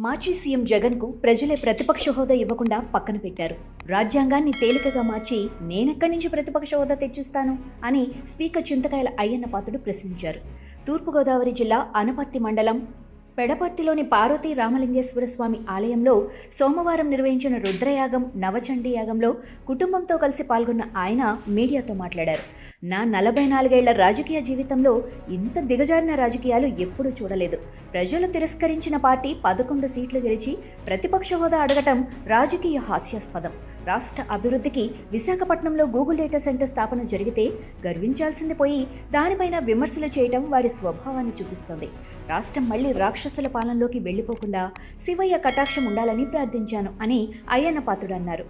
మాజీ సీఎం జగన్కు ప్రజలే ప్రతిపక్ష హోదా ఇవ్వకుండా పక్కన పెట్టారు. రాజ్యాంగాన్ని తేలికగా మార్చి నేనెక్కడి నుంచి ప్రతిపక్ష హోదా తెచ్చిస్తాను అని స్పీకర్ చింతకాయల అయ్యన్నపాత్రుడు ప్రశ్నించారు. తూర్పుగోదావరి జిల్లా అనపర్తి మండలం పెడపర్తిలోని పార్వతీ రామలింగేశ్వర స్వామి ఆలయంలో సోమవారం నిర్వహించిన రుద్రయాగం, నవచండీ యాగంలో కుటుంబంతో కలిసి పాల్గొన్న ఆయన మీడియాతో మాట్లాడారు. నా 44 ఏళ్ల రాజకీయ జీవితంలో ఇంత దిగజారిన రాజకీయాలు ఎప్పుడూ చూడలేదు. ప్రజలు తిరస్కరించిన పార్టీ 11 సీట్లు గెలిచి ప్రతిపక్ష హోదా అడగటం రాజకీయ హాస్యాస్పదం. రాష్ట్ర అభివృద్ధికి విశాఖపట్నంలో గూగుల్ డేటా సెంటర్ స్థాపన జరిగితే గర్వించాల్సింది పోయి దానిపైన విమర్శలు చేయటం వారి స్వభావాన్ని చూపిస్తోంది. రాష్ట్రం మళ్లీ రాక్షసుల పాలనలోకి వెళ్లిపోకుండా శివయ్య కటాక్షం ఉండాలని ప్రార్థించాను అని అయ్యన్నపాత్రుడు అన్నారు.